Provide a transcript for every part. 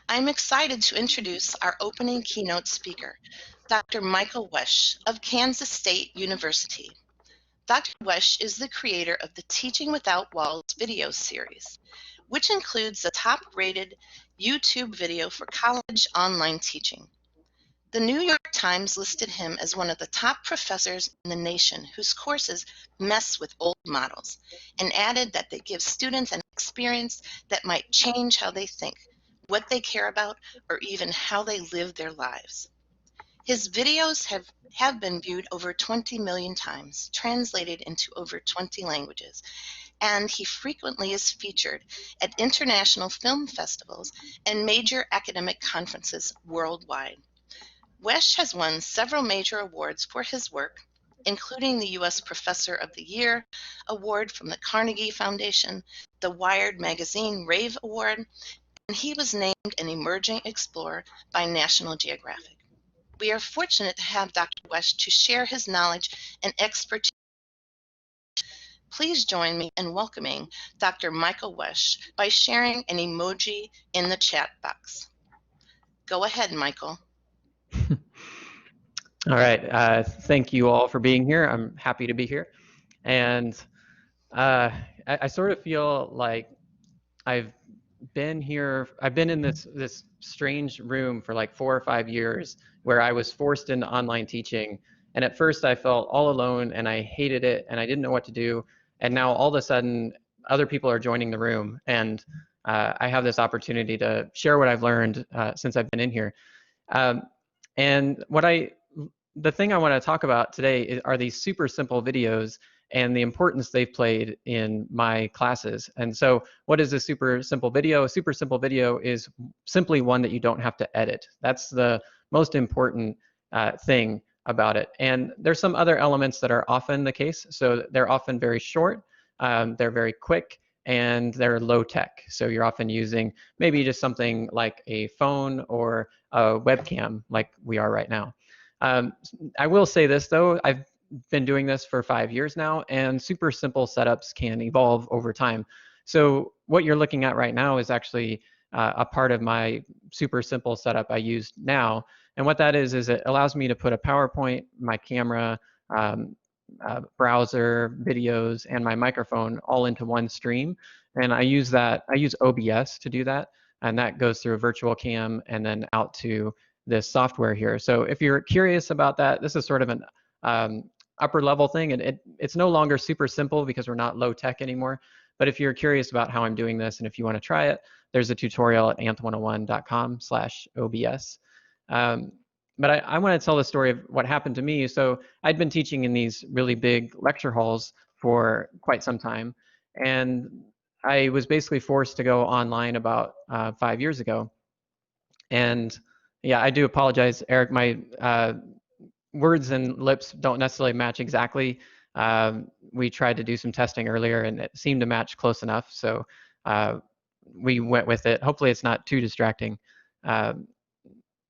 I'm excited to introduce our opening keynote speaker, Dr. Michael Wesch of Kansas State University. Dr. Wesch is the creator of the Teaching Without Walls video series, which includes the top-rated YouTube video for college online teaching. The New York Times listed him as one of the top professors in the nation whose courses mess with old models, and added that they give students an experience that might change how they think, what they care about, or even how they live their lives. His videos have been viewed over 20 million times, translated into over 20 languages, and he frequently is featured at international film festivals and major academic conferences worldwide. Wesch has won several major awards for his work, including the U.S. Professor of the Year Award from the Carnegie Foundation, the Wired Magazine Rave Award, and he was named an Emerging Explorer by National Geographic. We are fortunate to have Dr. Wesch to share his knowledge and expertise. Please join me in welcoming Dr. Michael Wesch by sharing an emoji in the chat box. Go ahead, Michael. All right. Thank you all for being here. I'm happy to be here. And I sort of feel like I've been here. I've been in this strange room for like 4 or 5 years where I was forced into online teaching. And at first I felt all alone and I hated it and I didn't know what to do. And now all of a sudden other people are joining the room and I have this opportunity to share what I've learned since I've been in here. And the thing I want to talk about today are these super simple videos and the importance they've played in my classes. And so what is a super simple video? A super simple video is simply one that you don't have to edit. That's the most important thing about it. And there's some other elements that are often the case. So they're often very short, they're very quick, and they're low tech. So you're often using maybe just something like a phone or a webcam like we are right now. I will say this though, I've been doing this for 5 years now, and super simple setups can evolve over time. So what you're looking at right now is actually a part of my super simple setup I use now. And what that is it allows me to put a PowerPoint, my camera, browser, videos, and my microphone all into one stream. And I use OBS to do that. And that goes through a virtual cam and then out to this software here. So if you're curious about that, this is sort of an upper level thing, and it's no longer super simple because we're not low tech anymore. But if you're curious about how I'm doing this and if you want to try it, there's a tutorial at anth101.com/OBS. But I want to tell the story of what happened to me. So I'd been teaching in these really big lecture halls for quite some time, and I was basically forced to go online about 5 years ago. And yeah, I do apologize, Eric. My words and lips don't necessarily match exactly. We tried to do some testing earlier, and it seemed to match close enough. So we went with it. Hopefully, it's not too distracting.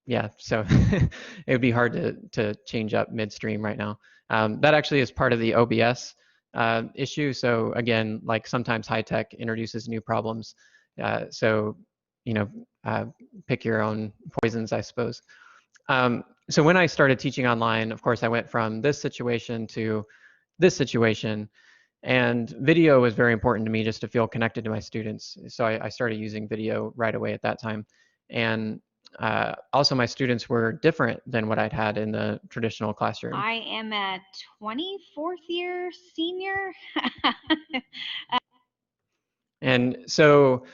Yeah, so it would be hard to change up midstream right now. That actually is part of the OBS issue. So again, like sometimes high tech introduces new problems. So pick your own poisons, I suppose. So when I started teaching online, of course, I went from this situation to this situation, and video was very important to me just to feel connected to my students. So I started using video right away at that time. And also my students were different than what I'd had in the traditional classroom. I am a 24th year senior. And so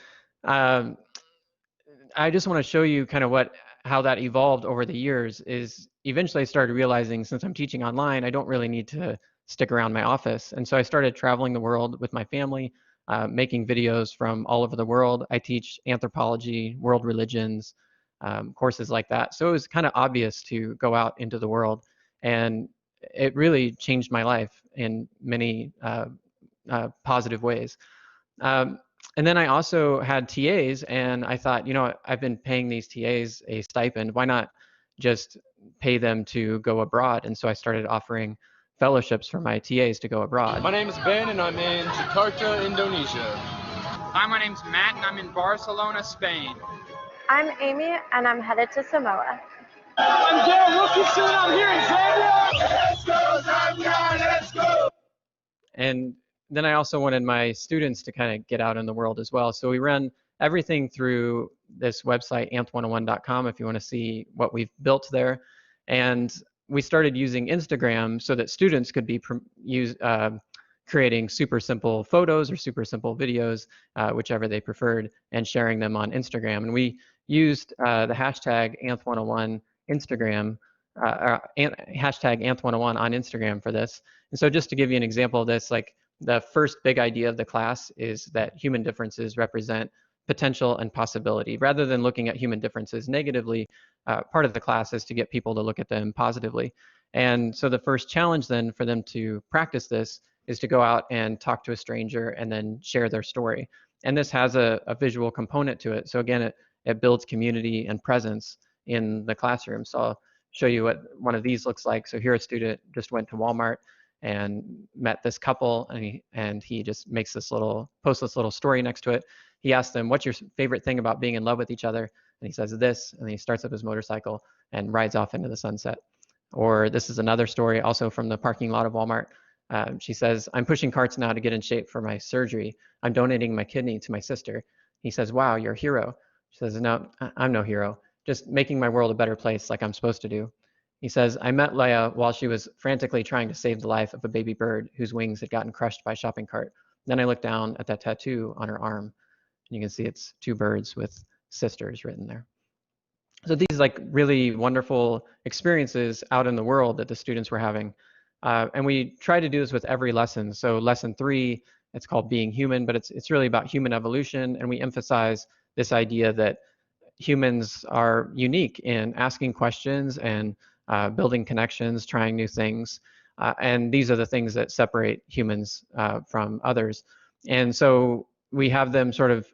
I just want to show you kind of how that evolved over the years. Is eventually I started realizing, since I'm teaching online, I don't really need to stick around my office. And so I started traveling the world with my family, making videos from all over the world. I teach anthropology, world religions, courses like that. So it was kind of obvious to go out into the world, and it really changed my life in many positive ways. And then I also had TAs, and I thought, I've been paying these TAs a stipend. Why not just pay them to go abroad? And so I started offering fellowships for my TAs to go abroad. My name is Ben, and I'm in Jakarta, Indonesia. Hi, my name's Matt, and I'm in Barcelona, Spain. I'm Amy, and I'm headed to Samoa. I'm Darren Wilkinson, and I'm here in Zambia. Let's go, Zambia, let's go! And then I also wanted my students to kind of get out in the world as well. So we run everything through this website, anth101.com, if you want to see what we've built there. And we started using Instagram so that students could be creating super simple photos or super simple videos, whichever they preferred, and sharing them on Instagram. And we used the hashtag anth101 Instagram, hashtag anth101 on Instagram for this. And so just to give you an example of this, like the first big idea of the class is that human differences represent potential and possibility. Rather than looking at human differences negatively, part of the class is to get people to look at them positively. And so the first challenge then for them to practice this is to go out and talk to a stranger and then share their story. And this has a visual component to it. So again, it builds community and presence in the classroom. So I'll show you what one of these looks like. So here a student just went to Walmart and met this couple, and he just makes posts this little story next to it. He asked them, "What's your favorite thing about being in love with each other?" And he says this, and he starts up his motorcycle and rides off into the sunset. Or this is another story also from the parking lot of Walmart. She says, "I'm pushing carts now to get in shape for my surgery. I'm donating my kidney to my sister." He says, "Wow, you're a hero." She says, "No, I'm no hero. Just making my world a better place like I'm supposed to do." He says, "I met Leia while she was frantically trying to save the life of a baby bird whose wings had gotten crushed by a shopping cart. Then I looked down at that tattoo on her arm, and you can see it's two birds with sisters written there." So these like really wonderful experiences out in the world that the students were having. And we try to do this with every lesson. So lesson 3, it's called Being Human, but it's really about human evolution. And we emphasize this idea that humans are unique in asking questions and building connections, trying new things. And these are the things that separate humans from others. And so we have them sort of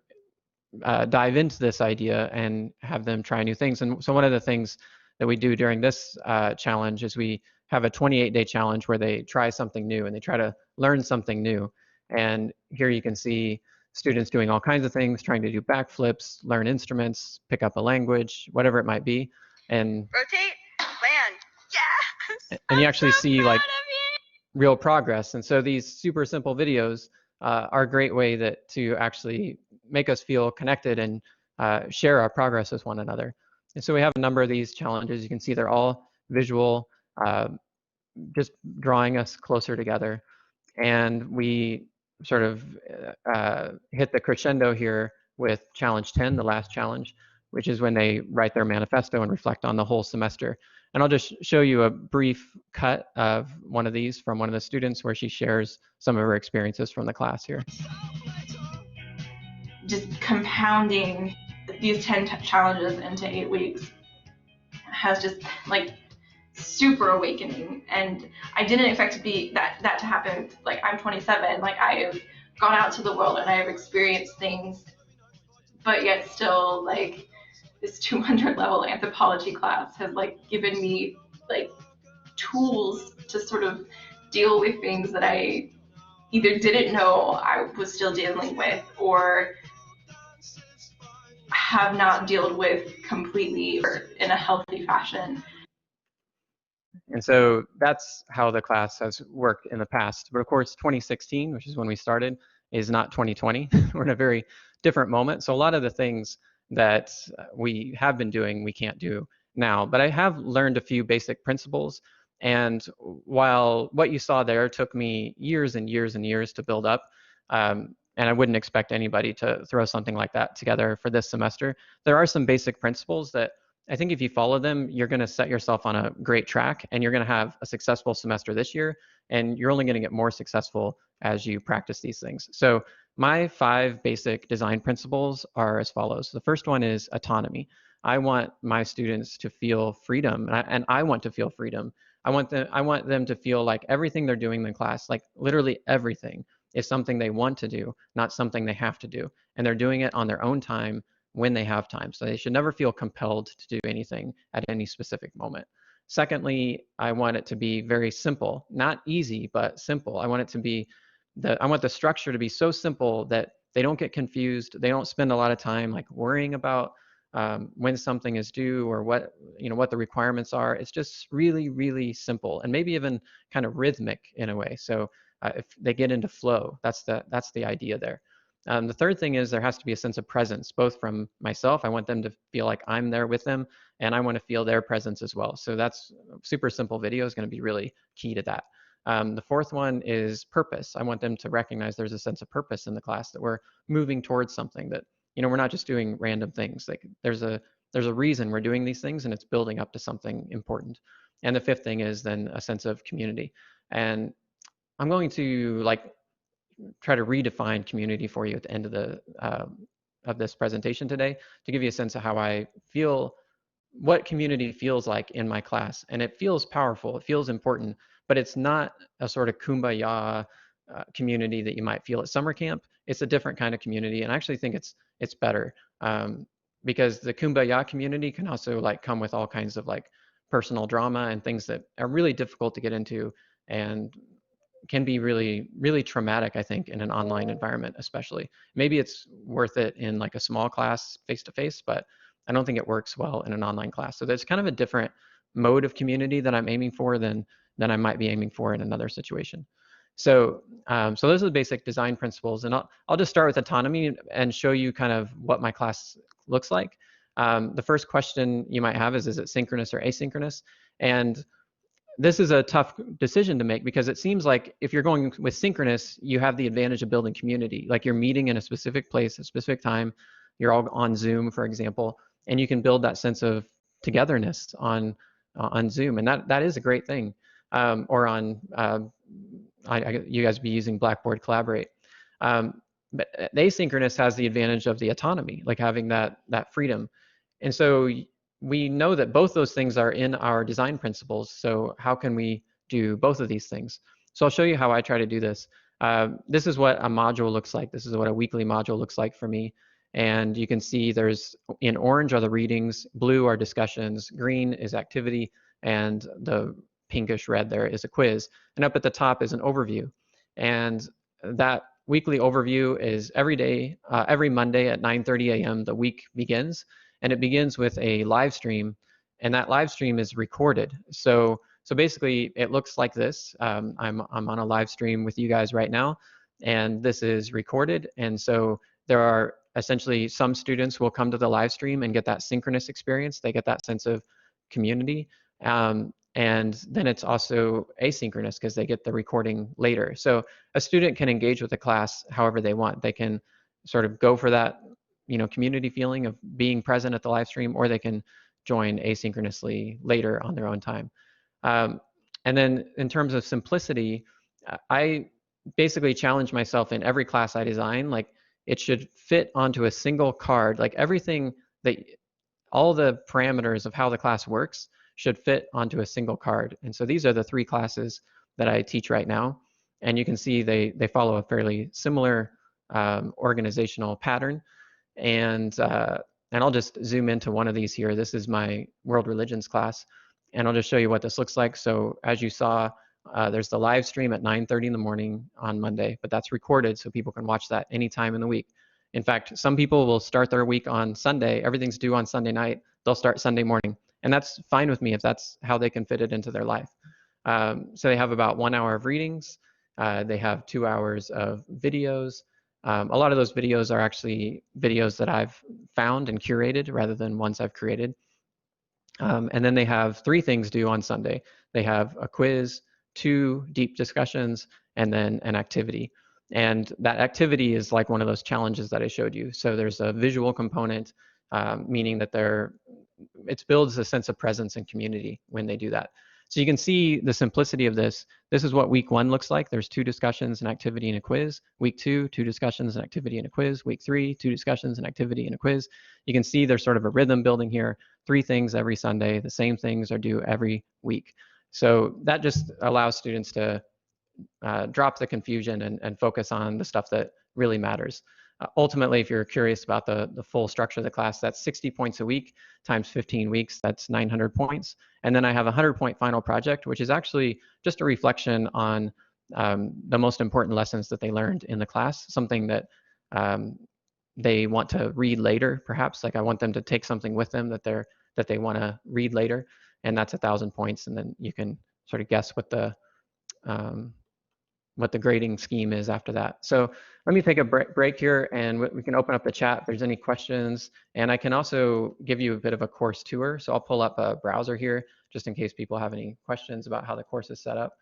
dive into this idea and have them try new things. And so one of the things that we do during this challenge is we have a 28-day challenge where they try something new and they try to learn something new. And here you can see students doing all kinds of things, trying to do backflips, learn instruments, pick up a language, whatever it might be. And Rotate, land. Yes! and you actually see like real progress. And so these super simple videos are a great way to actually make us feel connected and share our progress with one another. And so we have a number of these challenges. You can see they're all visual, just drawing us closer together. And we sort of hit the crescendo here with challenge 10, the last challenge, which is when they write their manifesto and reflect on the whole semester. And I'll just show you a brief cut of one of these from one of the students where she shares some of her experiences from the class here. Just compounding these 10 challenges into 8 weeks has just like super awakening, and I didn't expect to be that to happen. Like, I'm 27, like I have gone out to the world and I have experienced things, but yet still like this 200 level anthropology class has like given me like tools to sort of deal with things that I either didn't know I was still dealing with or have not dealt with completely or in a healthy fashion. And so that's how the class has worked in the past. But of course, 2016, which is when we started, is not 2020. We're in a very different moment. So a lot of the things that we have been doing, we can't do now. But I have learned a few basic principles. And while what you saw there took me years and years and years to build up, and I wouldn't expect anybody to throw something like that together for this semester, there are some basic principles that I think if you follow them, you're going to set yourself on a great track and you're going to have a successful semester this year. And you're only going to get more successful as you practice these things. So my 5 basic design principles are as follows. The first one is autonomy. I want my students to feel freedom, and I want to feel freedom. I want them to feel like everything they're doing in class, like literally everything, is something they want to do, not something they have to do. And they're doing it on their own time when they have time. So they should never feel compelled to do anything at any specific moment. Secondly, I want it to be very simple, not easy, but simple. I want the structure to be so simple that they don't get confused. They don't spend a lot of time like worrying about when something is due or what what the requirements are. It's just really, really simple and maybe even kind of rhythmic in a way. So if they get into flow, that's the idea there. The third thing is there has to be a sense of presence, both from myself. I want them to feel like I'm there with them, and I want to feel their presence as well. So that's super simple video is going to be really key to that. The fourth one is purpose. I want them to recognize there's a sense of purpose in the class, that we're moving towards something, that we're not just doing random things. Like there's a reason we're doing these things, and it's building up to something important. And the fifth thing is then a sense of community. And I'm going to try to redefine community for you at the end of this presentation today, to give you a sense of how I feel, what community feels like in my class. And it feels powerful, it feels important, but it's not a sort of kumbaya community that you might feel at summer camp. It's a different kind of community, and I actually think it's better, because the kumbaya community can also come with all kinds of personal drama and things that are really difficult to get into, and can be really, really traumatic, I think, in an online environment, especially. Maybe it's worth it in a small class face-to-face, but I don't think it works well in an online class. So there's kind of a different mode of community that I'm aiming for than I might be aiming for in another situation. So so those are the basic design principles, and I'll just start with autonomy and show you kind of what my class looks like. The first question you might have is it synchronous or asynchronous? And this is a tough decision to make, because it seems like if you're going with synchronous, you have the advantage of building community. Like you're meeting in a specific place, a specific time, you're all on Zoom, for example, and you can build that sense of togetherness on Zoom, and that is a great thing. Or on, you guys be using Blackboard Collaborate. But the asynchronous has the advantage of the autonomy, like having that freedom. And so we know that both those things are in our design principles. So how can we do both of these things? So I'll show you how I try to do this. This is what a module looks like. This is what a weekly module looks like for me. And you can see there's, in orange are the readings, blue are discussions, green is activity, and the pinkish red there is a quiz. And up at the top is an overview. And that weekly overview is every day, every Monday at 9:30 a.m. the week begins. And it begins with a live stream, and that live stream is recorded. So basically, it looks like this. I'm on a live stream with you guys right now, and this is recorded. And so there are essentially some students will come to the live stream and get that synchronous experience. They get that sense of community. And then it's also asynchronous because they get the recording later. So a student can engage with the class however they want. They can sort of go for that community feeling of being present at the live stream, or they can join asynchronously later on their own time. And then in terms of simplicity, I basically challenge myself in every class I design, like it should fit onto a single card, like everything that, all the parameters of how the class works should fit onto a single card. And so these are the three classes that I teach right now. And you can see they follow a fairly similar organizational pattern. And I'll just zoom into one of these here. This is my world religions class, and I'll just show you what this looks like. So as you saw, there's the live stream at 9:30 in the morning on Monday, but that's recorded so people can watch that anytime in the week. In fact, some people will start their week on Sunday. Everything's due on Sunday night. They'll start Sunday morning, and that's fine with me if that's how they can fit it into their life. So they have about 1 hour of readings. They have 2 hours of videos. A lot of those videos are actually videos that I've found and curated rather than ones I've created. And then they have 3 things due on Sunday. They have a quiz, 2 deep discussions, and then an activity. And that activity is like one of those challenges that I showed you. So there's a visual component, meaning that it builds a sense of presence and community when they do that. So you can see the simplicity of this. This is what week 1 looks like. There's 2 discussions, an activity, and a quiz. Week 2, 2 discussions, an activity, and a quiz. Week 3, 2 discussions, an activity, and a quiz. You can see there's sort of a rhythm building here. 3 things every Sunday. The same things are due every week. So that just allows students to drop the confusion and focus on the stuff that really matters. Ultimately, if you're curious about the full structure of the class, that's 60 points a week times 15 weeks, that's 900 points. And then I have a 100-point final project, which is actually just a reflection on the most important lessons that they learned in the class, something that they want to read later, perhaps. Like I want them to take something with them that they want to read later, and that's 1,000 points. And then you can sort of guess what the grading scheme is after that. So let me take a break here, and we can open up the chat if there's any questions. And I can also give you a bit of a course tour. So I'll pull up a browser here just in case people have any questions about how the course is set up.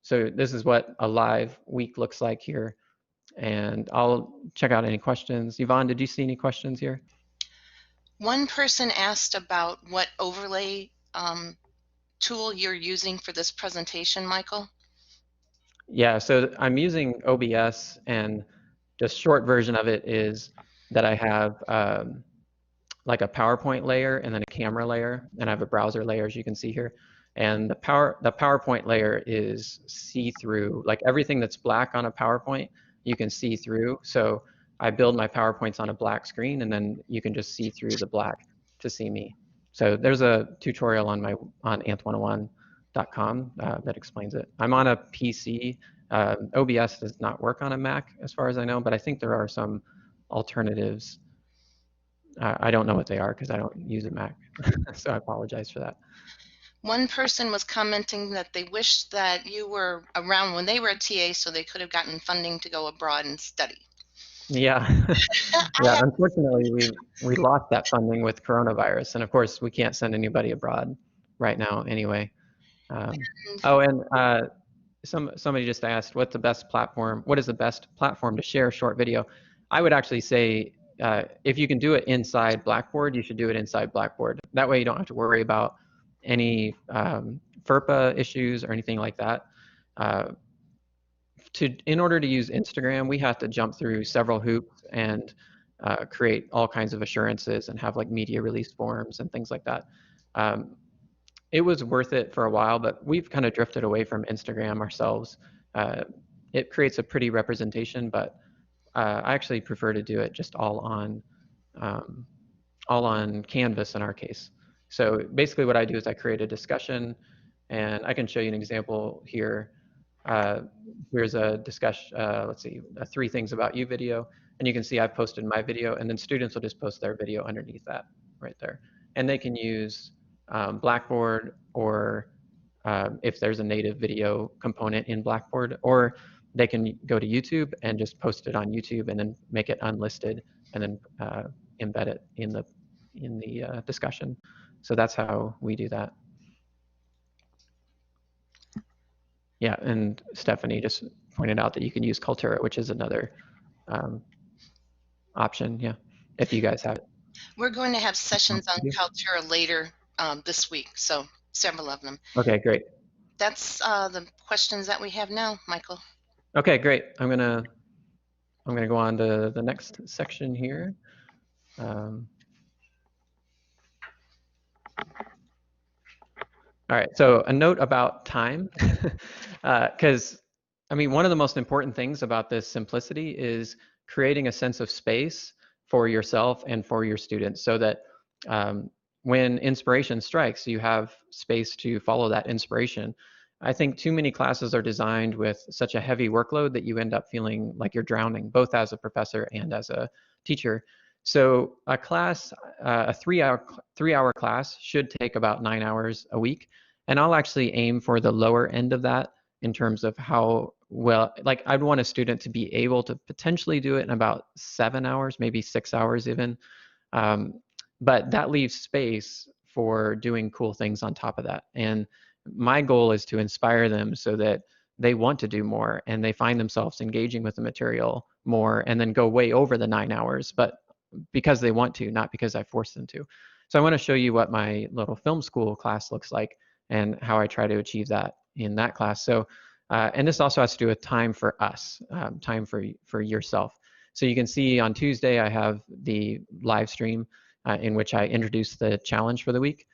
So this is what a live week looks like here. And I'll check out any questions. Yvonne, did you see any questions here? One person asked about what overlay tool you're using for this presentation, Michael. Yeah, so I'm using OBS, and just short version of it is that I have like a PowerPoint layer and then a camera layer, and I have a browser layer, as you can see here. And the PowerPoint layer is see-through. Like everything that's black on a PowerPoint, you can see through. So I build my PowerPoints on a black screen, and then you can just see through the black to see me. So there's a tutorial on anth101.com that explains it. I'm on a PC. OBS does not work on a Mac, as far as I know, but I think there are some alternatives. I don't know what they are because I don't use a Mac, so I apologize for that. One person was commenting that they wished that you were around when they were a TA so they could have gotten funding to go abroad and study. Yeah, yeah. Unfortunately, we lost that funding with coronavirus, and of course, we can't send anybody abroad right now anyway. Oh, and somebody just asked, what is the best platform to share short video? I would actually say if you can do it inside Blackboard, you should do it inside Blackboard. That way you don't have to worry about any FERPA issues or anything like that. In order to use Instagram, we have to jump through several hoops and create all kinds of assurances and have like media release forms and things like that. It was worth it for a while, but we've kind of drifted away from Instagram ourselves. It creates a pretty representation, but I actually prefer to do it just all on Canvas in our case. So basically what I do is I create a discussion, and I can show you an example here. Here's a discussion, let's see, 3 things about you video, and you can see I've posted my video, and then students will just post their video underneath that right there. And they can use Blackboard, or if there's a native video component in Blackboard, or they can go to YouTube and just post it on YouTube and then make it unlisted and then embed it in the discussion. So that's how we do that. Yeah, and Stephanie just pointed out that you can use Kaltura, which is another option, yeah, if you guys have it. We're going to have sessions on Kaltura later this week, so several of them. Okay, great. That's the questions that we have now, Michael. Okay, great. I'm gonna go on to the next section here. All right, so a note about time, because I mean, one of the most important things about this simplicity is creating a sense of space for yourself and for your students, so that when inspiration strikes, you have space to follow that inspiration. I think too many classes are designed with such a heavy workload that you end up feeling like you're drowning, both as a professor and as a teacher. So a class, a 3-hour class should take about 9 hours a week. And I'll actually aim for the lower end of that in terms of how well, like I'd want a student to be able to potentially do it in about 7 hours, maybe 6 hours even. But that leaves space for doing cool things on top of that. And my goal is to inspire them so that they want to do more and they find themselves engaging with the material more, and then go way over the 9 hours, but because they want to, not because I force them to. So I want to show you what my little film school class looks like and how I try to achieve that in that class. So, and this also has to do with time for us, time for yourself. So you can see on Tuesday, I have the live stream in which I introduce the challenge for the week.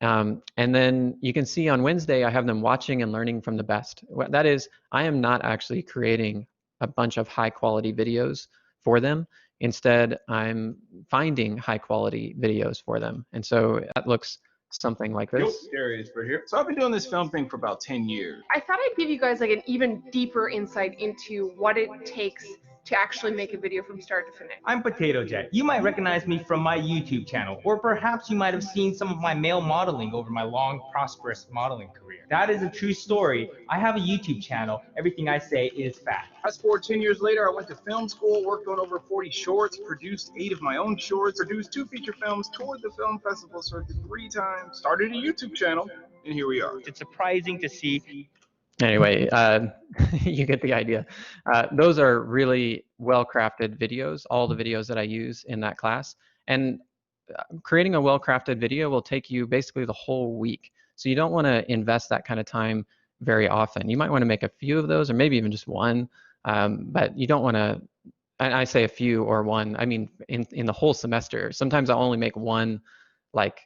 And then you can see on Wednesday, I have them watching and learning from the best. That is, I am not actually creating a bunch of high quality videos for them. Instead, I'm finding high quality videos for them. And so that looks something like this. Darius for here. So I've been doing this film thing for about 10 years. I thought I'd give you guys like an even deeper insight into what it takes to actually make a video from start to finish. I'm Potato Jet. You might recognize me from my YouTube channel, or perhaps you might have seen some of my male modeling over my long, prosperous modeling career. That is a true story. I have a YouTube channel. Everything I say is fact. Fast forward 10 years later, I went to film school, worked on over 40 shorts, produced 8 of my own shorts, produced 2 feature films, toured the film festival circuit 3 times, started a YouTube channel, and here we are. It's surprising to see. Anyway, you get the idea. Those are really well-crafted videos, all the videos that I use in that class. And creating a well-crafted video will take you basically the whole week. So you don't want to invest that kind of time very often. You might want to make a few of those, or maybe even just one, but you don't want to, and I say a few or one, I mean in the whole semester. Sometimes I'll only make one like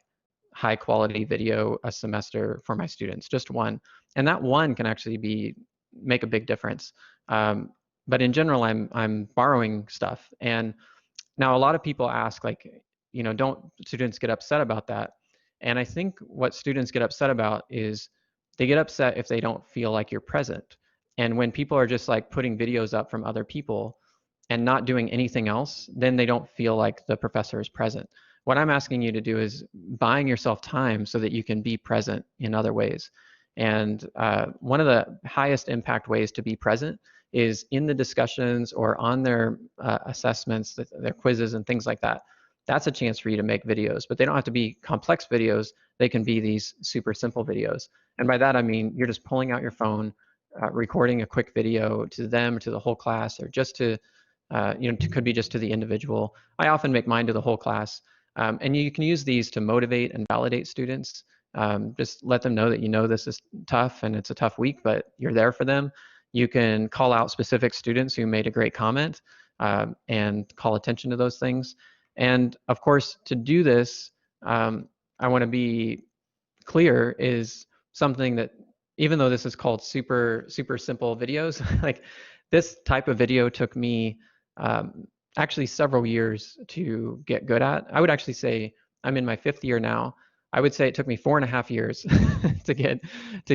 high quality video a semester for my students, just one. And that one can actually make a big difference. But in general, I'm borrowing stuff. And now a lot of people ask, like, you know, don't students get upset about that? And I think what students get upset about is they get upset if they don't feel like you're present. And when people are just like putting videos up from other people and not doing anything else, then they don't feel like the professor is present. What I'm asking you to do is buying yourself time so that you can be present in other ways. And one of the highest impact ways to be present is in the discussions or on their assessments, their quizzes and things like that. That's a chance for you to make videos, but they don't have to be complex videos. They can be these super simple videos. And by that, I mean, you're just pulling out your phone, recording a quick video to them, to the whole class, or just to, could be just to the individual. I often make mine to the whole class. And you can use these to motivate and validate students. Just let them know that you know this is tough and it's a tough week, but you're there for them. You can call out specific students who made a great comment and call attention to those things. And of course, to do this, I want to be clear, is something that, even though this is called super simple videos, like this type of video took me actually several years to get good at. I would actually say I'm in my 5th year now. I would say it took me 4.5 years to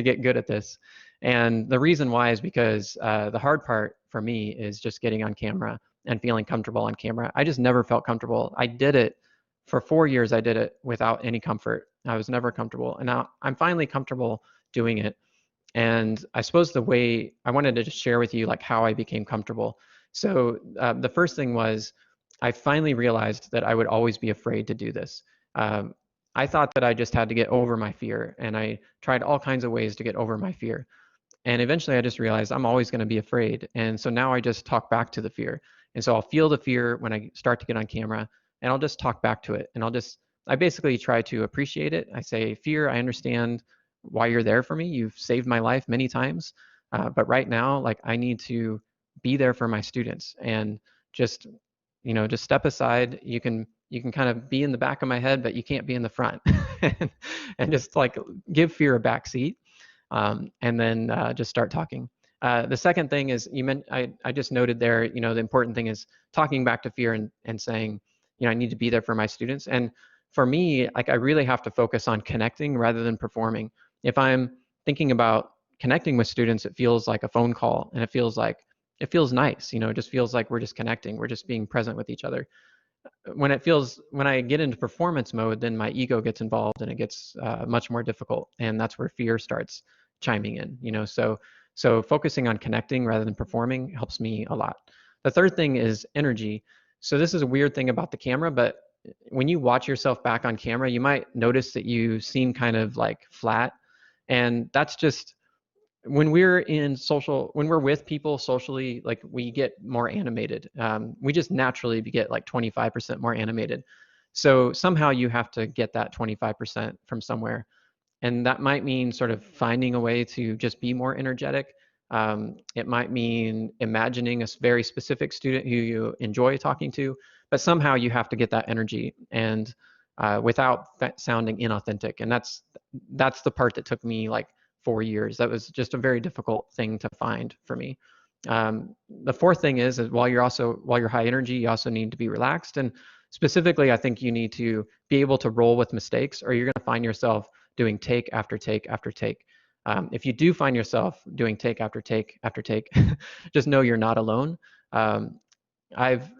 get good at this. And the reason why is because the hard part for me is just getting on camera and feeling comfortable on camera. I just never felt comfortable. I did it for 4 years. I did it without any comfort. I was never comfortable. And now I'm finally comfortable doing it. And I suppose the way I wanted to just share with you like how I became comfortable. So the first thing was I finally realized that I would always be afraid to do this. I thought that I just had to get over my fear, and I tried all kinds of ways to get over my fear. And eventually I just realized I'm always going to be afraid. And so now I just talk back to the fear. And so I'll feel the fear when I start to get on camera, and I'll just talk back to it. And I basically try to appreciate it. I say, fear, I understand why you're there for me. You've saved my life many times. But right now, like, I need to be there for my students, and just step aside. You can kind of be in the back of my head, but you can't be in the front. and just like give fear a back seat, and then just start talking. The second thing is, I just noted there, the important thing is talking back to fear and saying, I need to be there for my students. And for me, like, I really have to focus on connecting rather than performing. If I'm thinking about connecting with students, it feels like a phone call, and it feels nice. It just feels like we're just connecting. We're just being present with each other. When I get into performance mode, then my ego gets involved, and it gets much more difficult. And that's where fear starts chiming in, so focusing on connecting rather than performing helps me a lot. The third thing is energy. So this is a weird thing about the camera, but when you watch yourself back on camera, you might notice that you seem kind of like flat. And that's just, when we're with people socially, like, we get more animated. We just naturally get like 25% more animated. So somehow you have to get that 25% from somewhere. And that might mean sort of finding a way to just be more energetic. It might mean imagining a very specific student who you enjoy talking to, but somehow you have to get that energy, and without sounding inauthentic. And that's the part that took me like 4 years. That was just a very difficult thing to find for me. The fourth thing is while you're high energy, you also need to be relaxed. And specifically, I think you need to be able to roll with mistakes, or you're going to find yourself doing take after take after take. If you do find yourself doing take after take after take, just know you're not alone. I've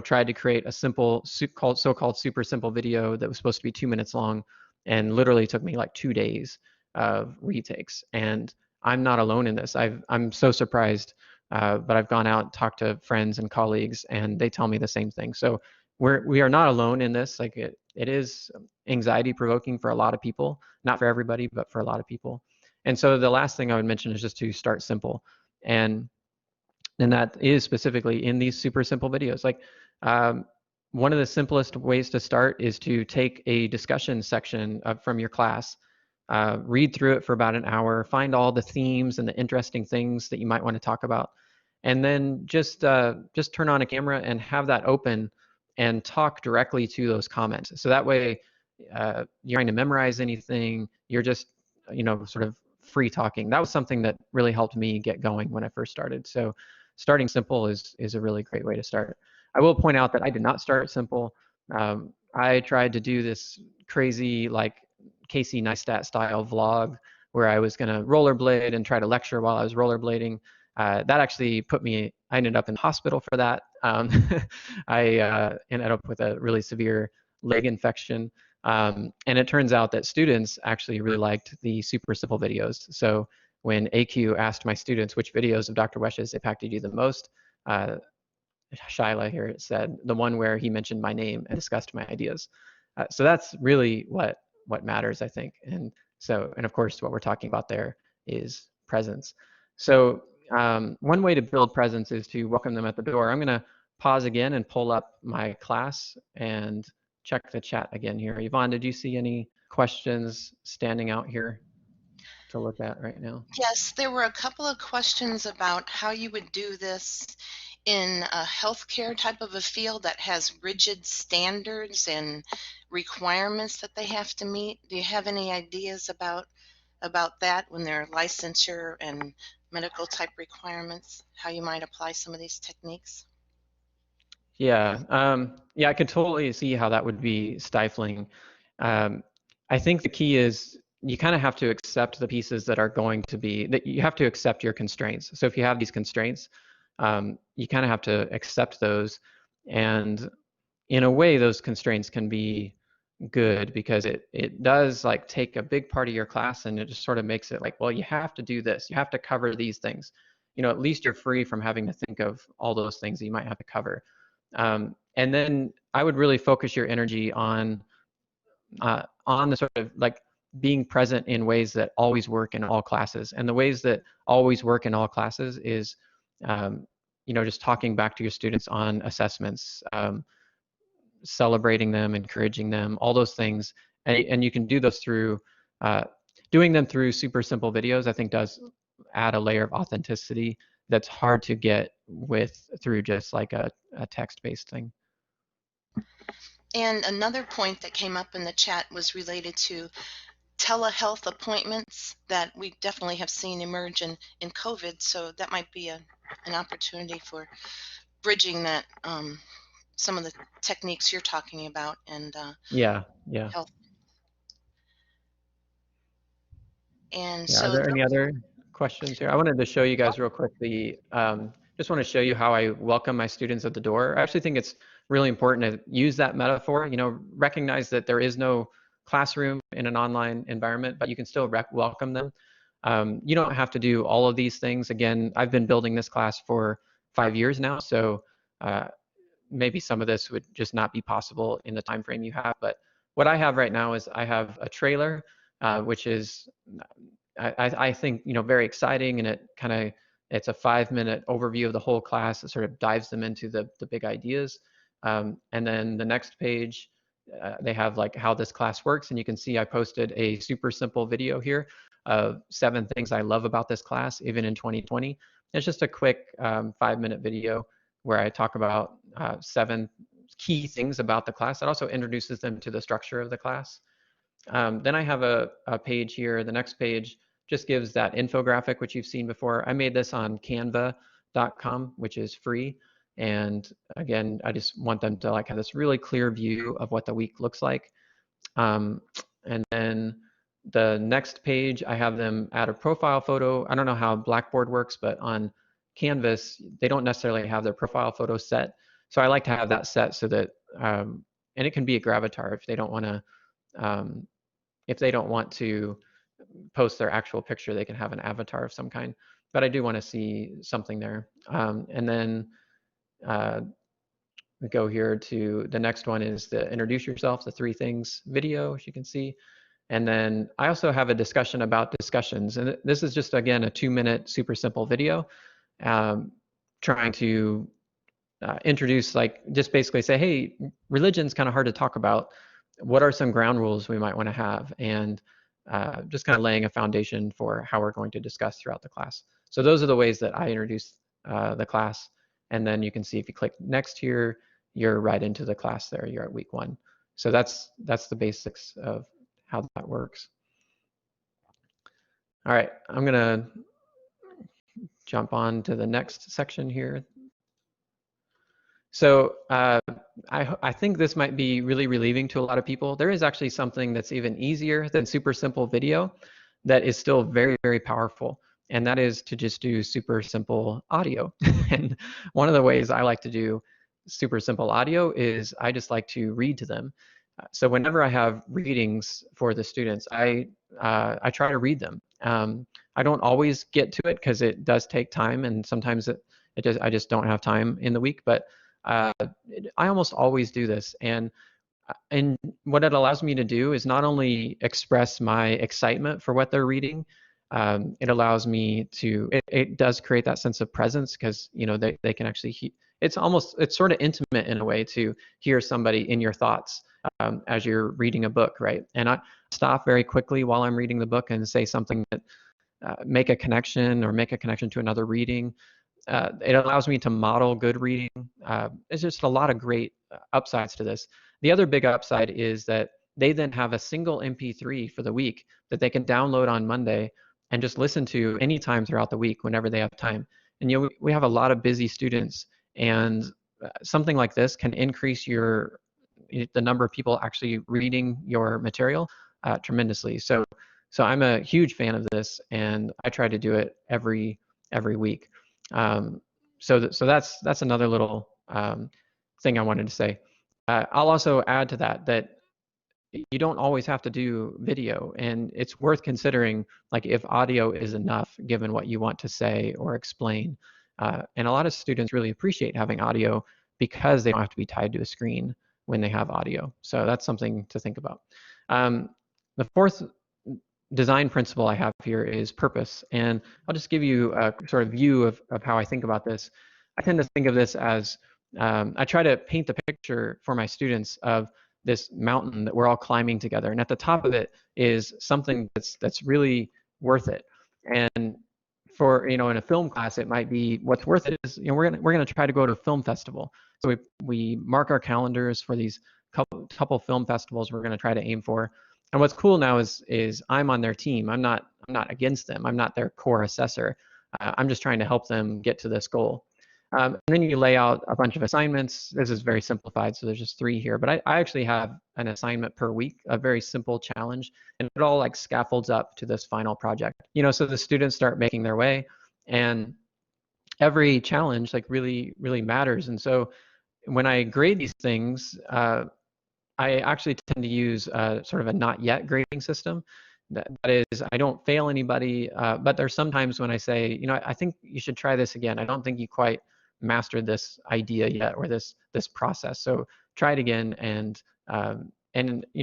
tried to create a simple so-called super simple video that was supposed to be 2 minutes long, and literally took me like 2 days of retakes. And I'm not alone in this. I'm so surprised, but I've gone out and talked to friends and colleagues, and they tell me the same thing. So we are not alone in this. Like it is anxiety provoking for a lot of people, not for everybody, but for a lot of people. And so the last thing I would mention is just to start simple. And that is specifically in these super simple videos. Like one of the simplest ways to start is to take a discussion section from your class, read through it for about an hour, find all the themes and the interesting things that you might want to talk about, and then just turn on a camera and have that open and talk directly to those comments. So that way, you're trying to memorize anything, you're just sort of free talking. That was something that really helped me get going when I first started. So starting simple is a really great way to start. I will point out that I did not start simple. I tried to do this crazy like Casey Neistat style vlog where I was going to rollerblade and try to lecture while I was rollerblading. That actually I ended up in hospital for that. I ended up with a really severe leg infection. And it turns out that students actually really liked the super simple videos. So when AQ asked my students which videos of Dr. Wesch's impacted you the most, Shyla here said the one where he mentioned my name and discussed my ideas. So that's really what matters, I think. And of course, what we're talking about there is presence. So one way to build presence is to welcome them at the door. I'm going to pause again and pull up my class and check the chat again here. Yvonne, did you see any questions standing out here to look at right now? Yes, there were a couple of questions about how you would do this in a healthcare type of a field that has rigid standards and requirements that they have to meet. Do you have any ideas about that when there are licensure and medical type requirements, how you might apply some of these techniques? Yeah, I could totally see how that would be stifling. I think the key is you kind of have to accept the pieces that are going to be, that you have to accept your constraints. So if you have these constraints, you kind of have to accept those. And in a way, those constraints can be good because it does like take a big part of your class and it just sort of makes it like, well, you have to do this, you have to cover these things. At least you're free from having to think of all those things that you might have to cover. And then I would really focus your energy on the sort of like being present in ways that always work in all classes. And the ways that always work in all classes is, just talking back to your students on assessments, celebrating them, encouraging them, all those things. And you can do those through doing them through super simple videos, I think does add a layer of authenticity that's hard to get through just like a text-based thing. And another point that came up in the chat was related to telehealth appointments that we definitely have seen emerge in COVID. So that might be an opportunity for bridging that, some of the techniques you're talking about, and yeah. health. And yeah, are there any other questions here? I wanted to show you guys real quick just want to show you how I welcome my students at the door. I actually think it's really important to use that metaphor, recognize that there is no classroom in an online environment, but you can still welcome them. You don't have to do all of these things. Again, I've been building this class for 5 years now, so maybe some of this would just not be possible in the time frame you have. But what I have right now is I have a trailer, which is, I think, very exciting, and it's a 5-minute overview of the whole class. It sort of dives them into the big ideas. And then the next page, they have like how this class works. And you can see I posted a super simple video here of 7 things I love about this class, even in 2020. It's just a quick 5-minute video where I talk about 7 key things about the class. That also introduces them to the structure of the class. Then I have a page here. The next page just gives that infographic, which you've seen before. I made this on canva.com, which is free. And again, I just want them to like have this really clear view of what the week looks like. And then the next page, I have them add a profile photo. I don't know how Blackboard works, but on Canvas, they don't necessarily have their profile photo set. So I like to have that set so that, and it can be a gravatar if they don't want to, post their actual picture, they can have an avatar of some kind. But I do want to see something there. And then we go here to the next one is the introduce yourself, the 3 things video, as you can see. And then I also have a discussion about discussions. And this is just, again, a 2-minute super simple video trying to introduce, like, just basically say, hey, religion's kind of hard to talk about. What are some ground rules we might want to have? And just kind of laying a foundation for how we're going to discuss throughout the class. So those are the ways that I introduce the class. And then you can see if you click next here, you're right into the class there. You're at week 1. So that's the basics of how that works. All right, I'm gonna jump on to the next section here. So I think this might be really relieving to a lot of people. There is actually something that's even easier than super simple video that is still very, very powerful. And that is to just do super simple audio. And one of the ways I like to do super simple audio is I just like to read to them. So whenever I have readings for the students, I try to read them. I don't always get to it because it does take time, and sometimes I just don't have time in the week. But I almost always do this, and what it allows me to do is not only express my excitement for what they're reading. It allows me to. It does create that sense of presence because they can actually. It's sort of intimate in a way to hear somebody in your thoughts as you're reading a book, right? And I stop very quickly while I'm reading the book and say something that make a connection to another reading. It allows me to model good reading. It's just a lot of great upsides to this. The other big upside is that they then have a single MP3 for the week that they can download on Monday and just listen to anytime throughout the week whenever they have time. And we have a lot of busy students, and something like this can increase the number of people actually reading your material tremendously. So I'm a huge fan of this, and I try to do it every week. So that's another little thing I wanted to say. I'll also add to that you don't always have to do video, and it's worth considering, like, if audio is enough given what you want to say or explain. And a lot of students really appreciate having audio because they don't have to be tied to a screen when they have audio. So that's something to think about. The 4th design principle I have here is purpose. And I'll just give you a sort of view of how I think about this. I tend to think of this as, I try to paint the picture for my students of this mountain that we're all climbing together. And at the top of it is something that's really worth it. And for, in a film class, it might be what's worth it is, we're gonna try to go to a film festival. So we mark our calendars for these couple film festivals we're gonna try to aim for. And what's cool now is I'm on their team. I'm not against them. I'm not their core assessor. I'm just trying to help them get to this goal. And then you lay out a bunch of assignments. This is very simplified, so there's just 3 here. But I actually have an assignment per week, a very simple challenge, and it all like scaffolds up to this final project. So the students start making their way, and every challenge like really, really matters. And so when I grade these things, I actually tend to use sort of a not yet grading system. That is, I don't fail anybody, but there's sometimes when I say, I think you should try this again. I don't think you quite mastered this idea yet, or this process. So try it again. And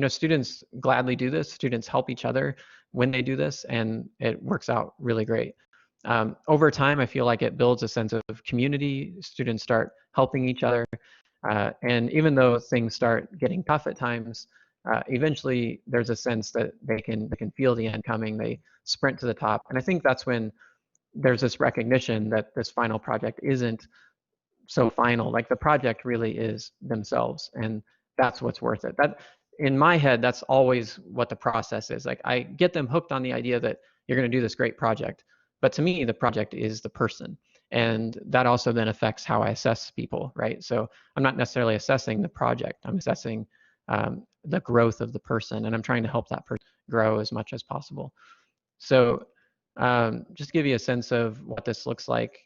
students gladly do this. Students help each other when they do this, and it works out really great. Over time, I feel like it builds a sense of community. Students start helping each other. And even though things start getting tough at times, eventually there's a sense that they can feel the end coming. They sprint to the top. And I think that's when there's this recognition that this final project isn't so final. Like, the project really is themselves, and that's what's worth it. That, in my head, that's always what the process is. Like, I get them hooked on the idea that you're going to do this great project. But to me, the project is the person. And that also then affects how I assess people, right? So I'm not necessarily assessing the project. I'm assessing the growth of the person, and I'm trying to help that person grow as much as possible. So just to give you a sense of what this looks like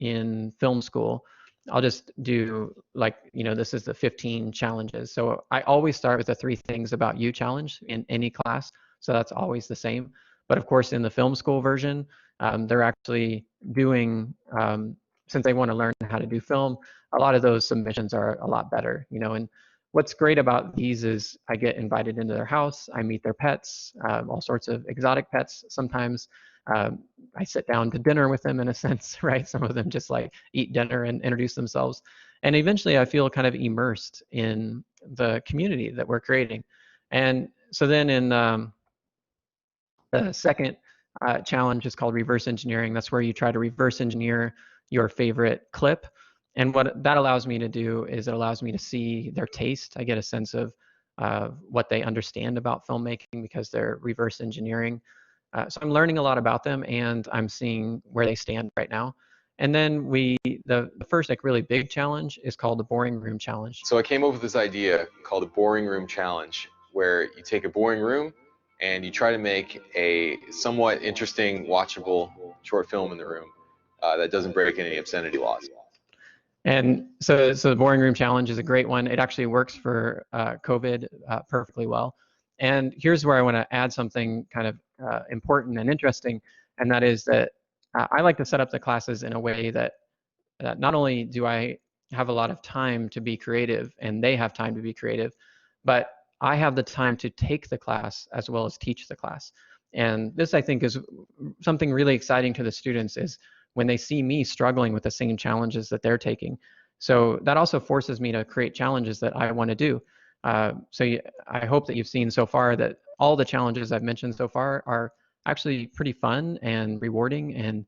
in film school, I'll just do like, this is the 15 challenges. So I always start with the 3 things about you challenge in any class. So that's always the same. But of course, in the film school version, they're actually doing, since they want to learn how to do film, a lot of those submissions are a lot better, and what's great about these is I get invited into their house, I meet their pets, all sorts of exotic pets sometimes. I sit down to dinner with them in a sense, right? Some of them just like eat dinner and introduce themselves. And eventually I feel kind of immersed in the community that we're creating. And so then in the second challenge is called reverse engineering. That's where you try to reverse engineer your favorite clip. And what that allows me to do is it allows me to see their taste. I get a sense of what they understand about filmmaking because they're reverse engineering. So I'm learning a lot about them, and I'm seeing where they stand right now. And then the first like really big challenge is called the boring room challenge. So I came up with this idea called the boring room challenge, where you take a boring room and you try to make a somewhat interesting, watchable short film in the room that doesn't break any obscenity laws. And so the boring room challenge is a great one. It actually works for COVID perfectly well. And here's where I want to add something kind of important and interesting, and that is that I like to set up the classes in a way that not only do I have a lot of time to be creative and they have time to be creative, but I have the time to take the class as well as teach the class. And this, I think, is something really exciting to the students is when they see me struggling with the same challenges that they're taking. So that also forces me to create challenges that I want to do. I hope that you've seen so far that all the challenges I've mentioned so far are actually pretty fun and rewarding and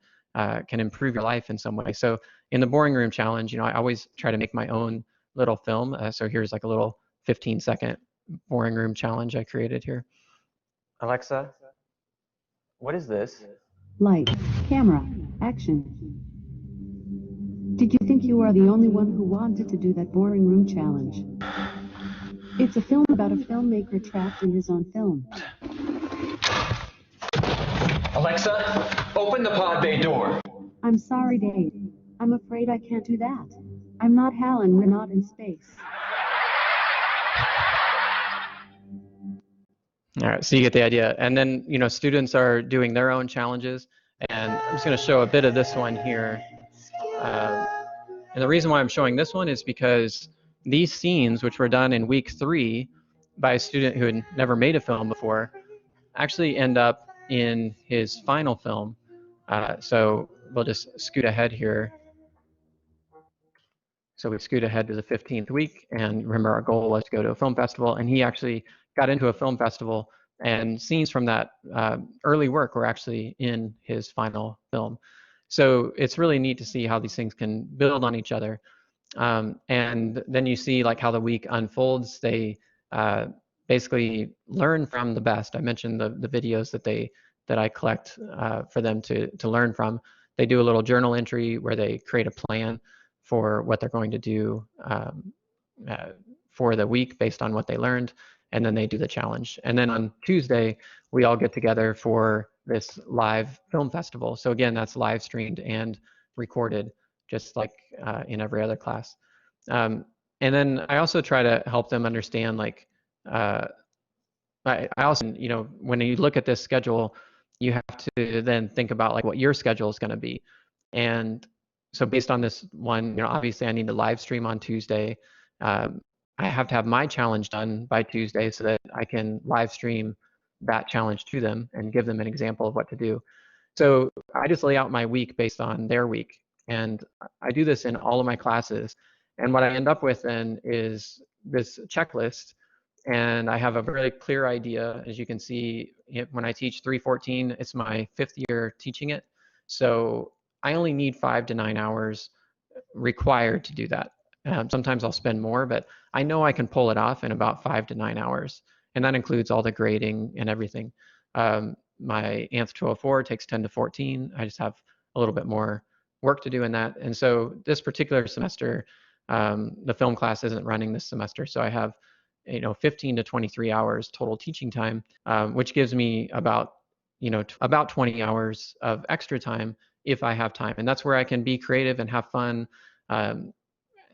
can improve your life in some way. So in the boring room challenge, I always try to make my own little film. So here's like a little 15-second boring room challenge I created here. Alexa, what is this? Lights, camera, action. Did you think you are the only one who wanted to do that boring room challenge? It's a film about a filmmaker trapped in his own film. Alexa, open the pod bay door. I'm sorry, Dave. I'm afraid I can't do that. I'm not Hal and we're not in space. All right, so you get the idea. And then, students are doing their own challenges. And I'm just going to show a bit of this one here. And the reason why I'm showing this one is because these scenes, which were done in week 3 by a student who had never made a film before, actually end up in his final film. So we'll just scoot ahead here. So we scoot ahead to the 15th week, and remember our goal was to go to a film festival, and he actually got into a film festival, and scenes from that early work were actually in his final film. So it's really neat to see how these things can build on each other. And then you see like how the week unfolds. They basically learn from the best. I mentioned the videos that I collect for them to learn from. They do a little journal entry where they create a plan for what they're going to do for the week based on what they learned, and then they do the challenge. And then on Tuesday, we all get together for this live film festival. So again, that's live streamed and recorded, just like in every other class. And then I also try to help them understand, like, I also, when you look at this schedule, you have to then think about like what your schedule is going to be. And so based on this one, obviously I need to live stream on Tuesday. I have to have my challenge done by Tuesday so that I can live stream that challenge to them and give them an example of what to do. So I just lay out my week based on their week. And I do this in all of my classes. And what I end up with then is this checklist. And I have a very clear idea. As you can see, when I teach 314, it's my 5th year teaching it. So I only need 5 to 9 hours required to do that. Sometimes I'll spend more, but I know I can pull it off in about 5 to 9 hours. And that includes all the grading and everything. My ANTH 204 takes 10 to 14. I just have a little bit more work to do in that. And so this particular semester, the film class isn't running this semester. So I have 15 to 23 hours total teaching time, which gives me about 20 hours of extra time if I have time. And that's where I can be creative and have fun,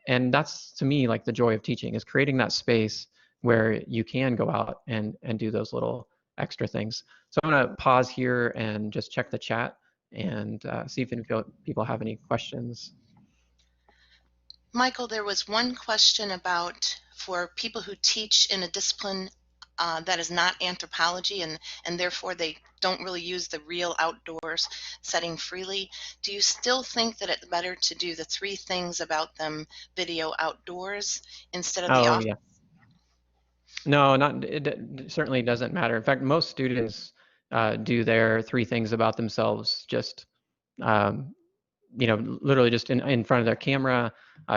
And that's, to me, like the joy of teaching, is creating that space where you can go out and do those little extra things. So I'm going to pause here and just check the chat and see if any people have any questions. Michael, there was one question about for people who teach in a discipline that is not anthropology, and therefore they don't really use the real outdoors setting freely. Do you still think that it's better to do the 3 things about them video outdoors instead of the Oh, off? yeah. No, it certainly doesn't matter. In fact, most students do their 3 things about themselves just, literally just in front of their camera,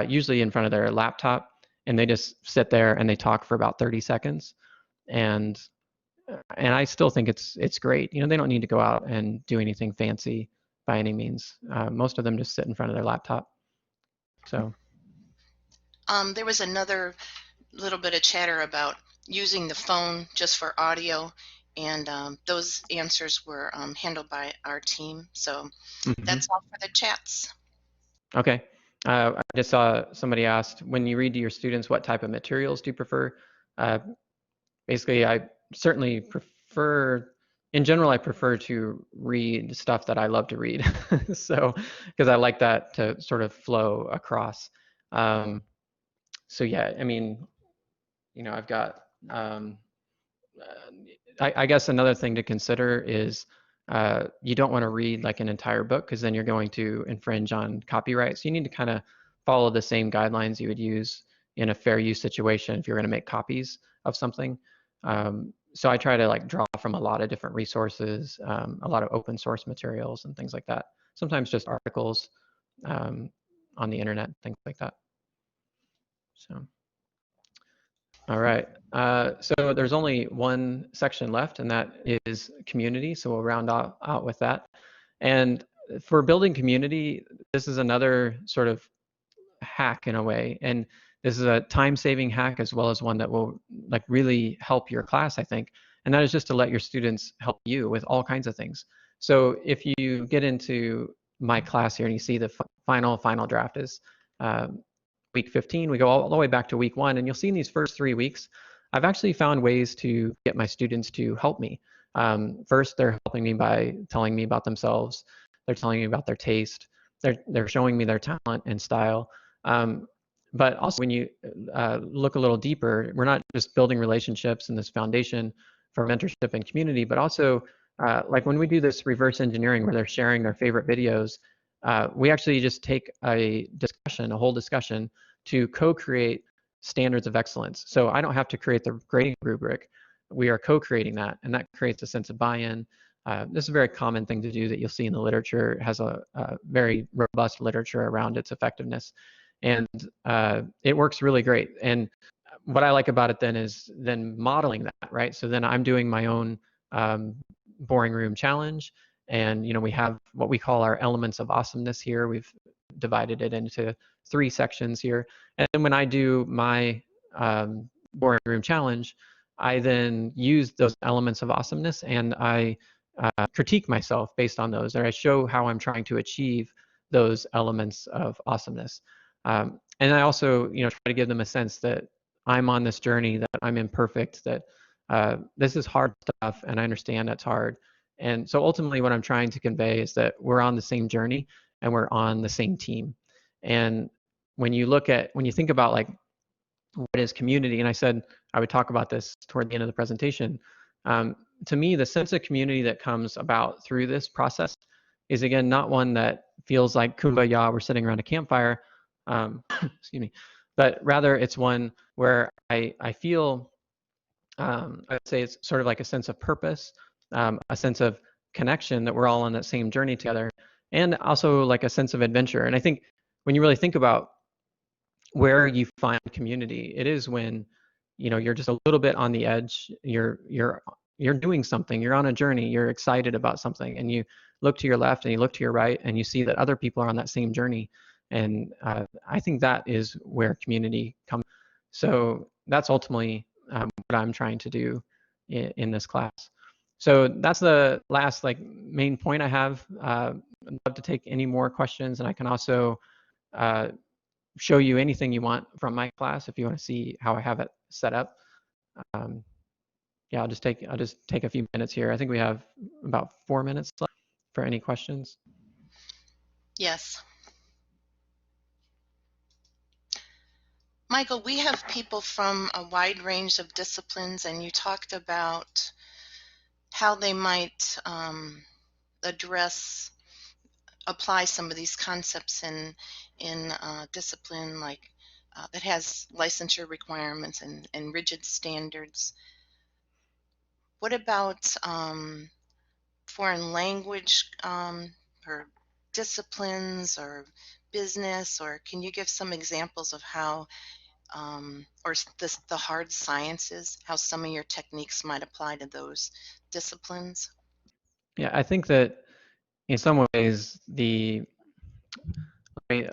usually in front of their laptop, and they just sit there and they talk for about 30 seconds. And I still think it's great. They don't need to go out and do anything fancy by any means. Most of them just sit in front of their laptop. So There was another little bit of chatter about using the phone just for audio, and those answers were handled by our team. So that's all for the chats. Okay. I just saw somebody asked, when you read to your students, what type of materials do you prefer? Basically, I certainly prefer, in general, I prefer to read stuff that I love to read. So, because I like that to sort of flow across. So yeah, I mean, I've got, I guess another thing to consider is you don't want to read like an entire book, because then you're going to infringe on copyright. So you need to kind of follow the same guidelines you would use in a fair use situation if you're going to make copies of something. So I try to like draw from a lot of different resources, a lot of open source materials and things like that. Sometimes just articles on the internet, things like that. So. All right. So there's only one section left, and that is community. So we'll round out with that. And for building community, this is another sort of hack in a way. And this is a time-saving hack as well as one that will like really help your class, I think. And that is just to let your students help you with all kinds of things. So if you get into my class here and you see the final draft is week 15, we go all the way back to week 1, and you'll see in these first 3 weeks, I've actually found ways to get my students to help me. First, they're helping me by telling me about themselves. They're telling me about their taste. They're showing me their talent and style. But also, when you look a little deeper, we're not just building relationships and this foundation for mentorship and community, but also like when we do this reverse engineering where they're sharing their favorite videos, we actually just take a whole discussion to co-create standards of excellence. So I don't have to create the grading rubric. We are co-creating that, and that creates a sense of buy-in. This is a very common thing to do that you'll see in the literature. It has a very robust literature around its effectiveness, and it works really great. And what I like about it then is modeling that, right? So then I'm doing my own boring room challenge, and we have what we call our elements of awesomeness here. We've divided it into 3 sections here. And then when I do my boring room challenge, I then use those elements of awesomeness, and I critique myself based on those, or I show how I'm trying to achieve those elements of awesomeness. And I also, try to give them a sense that I'm on this journey, that I'm imperfect, that this is hard stuff, and I understand that's hard. And so ultimately what I'm trying to convey is that we're on the same journey and we're on the same team. And when you think about like what is community, and I said I would talk about this toward the end of the presentation, to me, the sense of community that comes about through this process is, again, not one that feels like kumbaya, we're sitting around a campfire, excuse me, but rather it's one where I feel, I'd say it's sort of like a sense of purpose, a sense of connection, that we're all on that same journey together, and also like a sense of adventure. And I think when you really think about where you find community, it is when you're just a little bit on the edge, you're doing something, you're on a journey, you're excited about something, and you look to your left and you look to your right and you see that other people are on that same journey. And I think that is where community comes. So that's ultimately what I'm trying to do in this class. So that's the last main point I have. I'd love to take any more questions, and I can also show you anything you want from my class if you want to see how I have it set up. Yeah, I'll just take a few minutes here. I think we have about 4 minutes left for any questions. Yes. Michael, we have people from a wide range of disciplines, and you talked about how they might apply some of these concepts in discipline like that has licensure requirements and rigid standards. What about foreign language or disciplines or business, or can you give some examples of how the hard sciences, how some of your techniques might apply to those disciplines? Yeah, I think that in some ways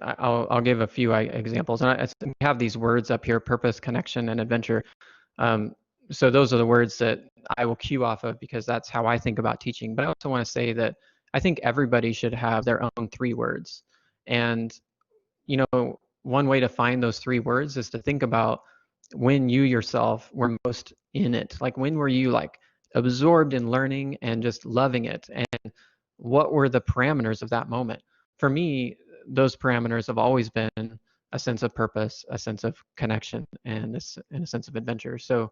I'll give a few examples, and we have these words up here: purpose, connection, and adventure. So those are the words that I will cue off of because that's how I think about teaching. But I also want to say that I think everybody should have their own 3 words. And, one way to find those 3 words is to think about when you yourself were most in it. Like, when were you like absorbed in learning and just loving it? And what were the parameters of that moment? For me, those parameters have always been a sense of purpose, a sense of connection, and a sense of adventure. So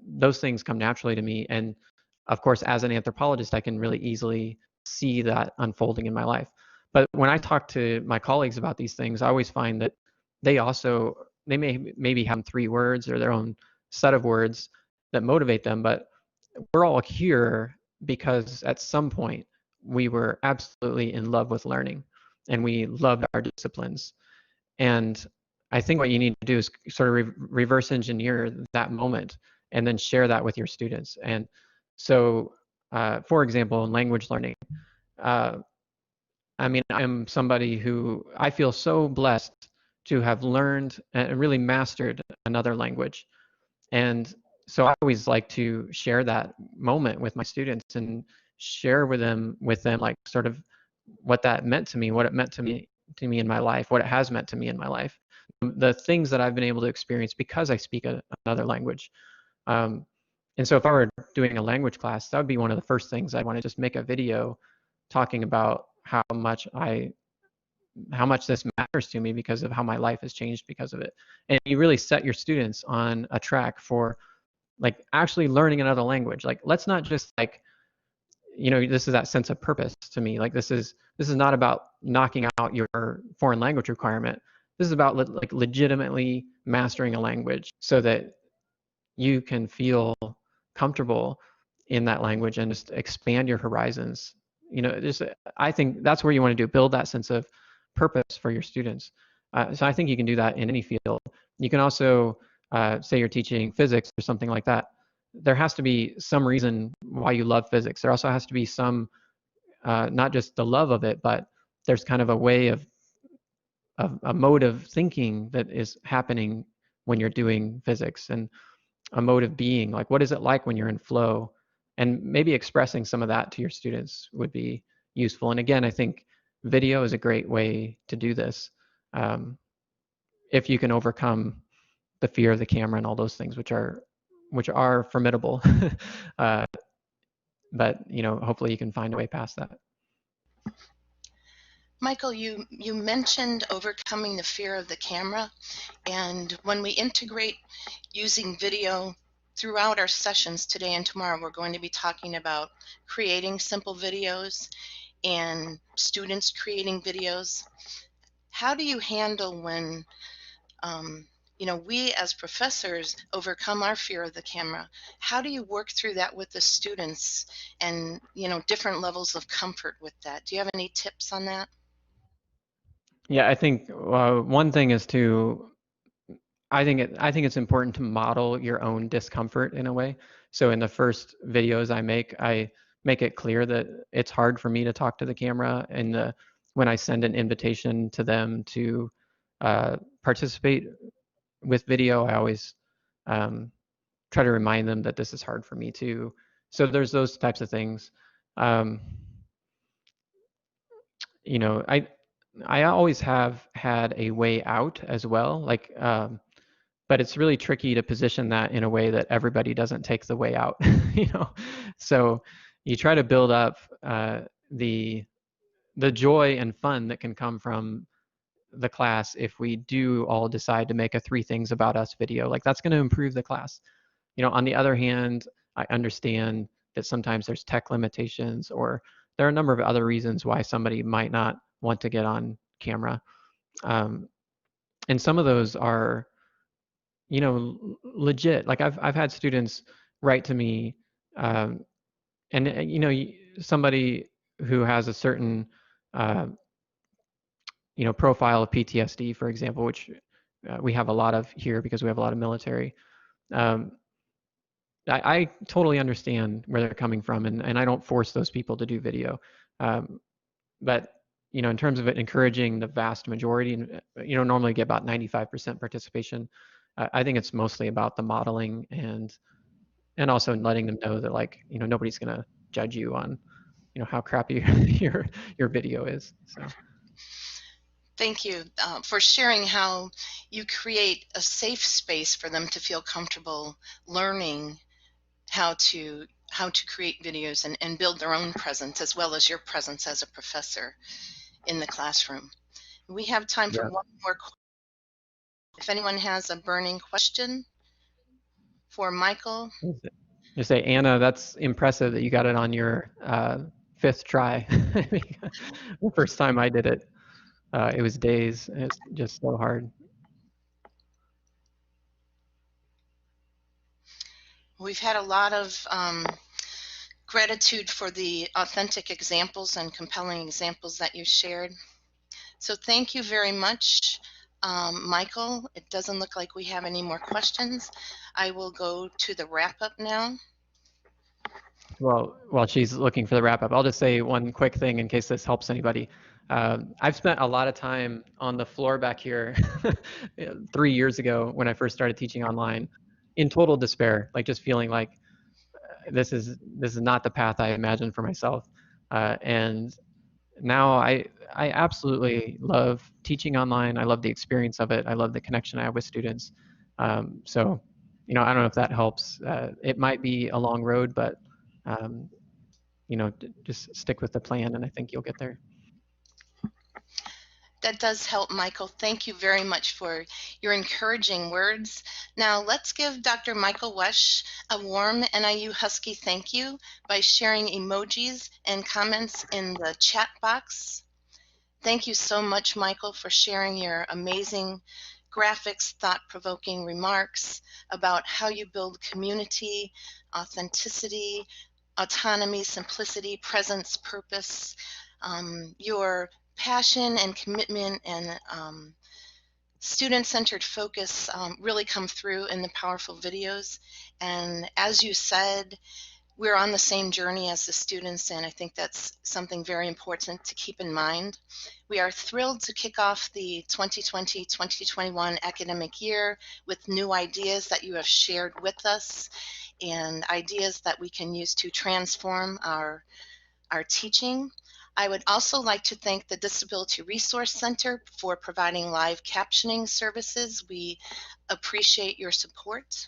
those things come naturally to me. And of course, as an anthropologist, I can really easily see that unfolding in my life. But when I talk to my colleagues about these things, I always find that they maybe have 3 words or their own set of words that motivate them, but we're all here because at some point we were absolutely in love with learning and we loved our disciplines. And I think what you need to do is sort of reverse engineer that moment and then share that with your students. And so, for example, in language learning, I'm somebody who I feel so blessed to have learned and really mastered another language. And so I always like to share that moment with my students and share with them like sort of what that meant to me, what it meant to me in my life, what it has meant to me in my life, the things that I've been able to experience because I speak another language. And so if I were doing a language class, that would be one of the first things I want to just make a video talking about how much this matters to me because of how my life has changed because of it. And you really set your students on a track for like actually learning another language. Like, let's not just like, this is that sense of purpose to me. Like, this is not about knocking out your foreign language requirement. This is about like legitimately mastering a language so that you can feel comfortable in that language and just expand your horizons. I think that's where you want to build that sense of purpose for your students. So I think you can do that in any field. You can also say you're teaching physics or something like that. There has to be some reason why you love physics. There also has to be some, not just the love of it, but there's kind of a way of a mode of thinking that is happening when you're doing physics, and a mode of being. Like, what is it like when you're in flow? And maybe expressing some of that to your students would be useful. And again, I think video is a great way to do this. If you can overcome the fear of the camera and all those things, which are formidable. But hopefully you can find a way past that. Michael, you mentioned overcoming the fear of the camera, and when we integrate using video throughout our sessions today and tomorrow, we're going to be talking about creating simple videos and students creating videos. How do you handle when we as professors overcome our fear of the camera? How do you work through that with the students and different levels of comfort with that? Do you have any tips on that? Yeah, I think one thing is I think it's important to model your own discomfort in a way. So in the first videos I make it clear that it's hard for me to talk to the camera, and when I send an invitation to them to participate with video, I always try to remind them that this is hard for me too. So there's those types of things. I I always have had a way out as well, like, but it's really tricky to position that in a way that everybody doesn't take the way out, you know. So you try to build up the joy and fun that can come from the class if we do all decide to make a 3 things about us video. Like, that's going to improve the class. You know, on the other hand, I understand that sometimes there's tech limitations, or there are a number of other reasons why somebody might not want to get on camera. And some of those are, you know, legit. Like, I've had students write to me, and you know, somebody who has a certain uh, you know, profile of PTSD, for example, which we have a lot of here because we have a lot of military. Um, I totally understand where they're coming from, and I don't force those people to do video. But you know, in terms of it encouraging the vast majority, and you know, normally get about 95% participation. I think it's mostly about the modeling and also letting them know that, like, you know, nobody's gonna judge you on, you know, how crappy your video is. So. Thank you for sharing how you create a safe space for them to feel comfortable learning how to create videos and build their own presence, as well as your presence as a professor in the classroom. We have time for one more question. If anyone has a burning question for Michael. You say, Anna, that's impressive that you got it on your 5th try. The first time I did it, it was days. It's just so hard. We've had a lot of gratitude for the authentic examples and compelling examples that you shared. So thank you very much, Michael. It doesn't look like we have any more questions. I will go to the wrap up now. Well, while she's looking for the wrap up, I'll just say one quick thing in case this helps anybody. I've spent a lot of time on the floor back here 3 years ago when I first started teaching online, in total despair, like just feeling like this is not the path I imagined for myself. And now I absolutely love teaching online. I love the experience of it. I love the connection I have with students. So, you know, I don't know if that helps. It might be a long road, but you know, just stick with the plan, and I think you'll get there. That does help, Michael. Thank you very much for your encouraging words. Now let's give Dr. Michael Wesch a warm NIU Husky thank you by sharing emojis and comments in the chat box. Thank you so much, Michael, for sharing your amazing graphics, thought-provoking remarks about how you build community, authenticity, autonomy, simplicity, presence, purpose, your passion and commitment and student-centered focus really come through in the powerful videos. And as you said, we're on the same journey as the students, and I think that's something very important to keep in mind. We are thrilled to kick off the 2020-2021 academic year with new ideas that you have shared with us and ideas that we can use to transform our teaching. I would also like to thank the Disability Resource Center for providing live captioning services. We appreciate your support.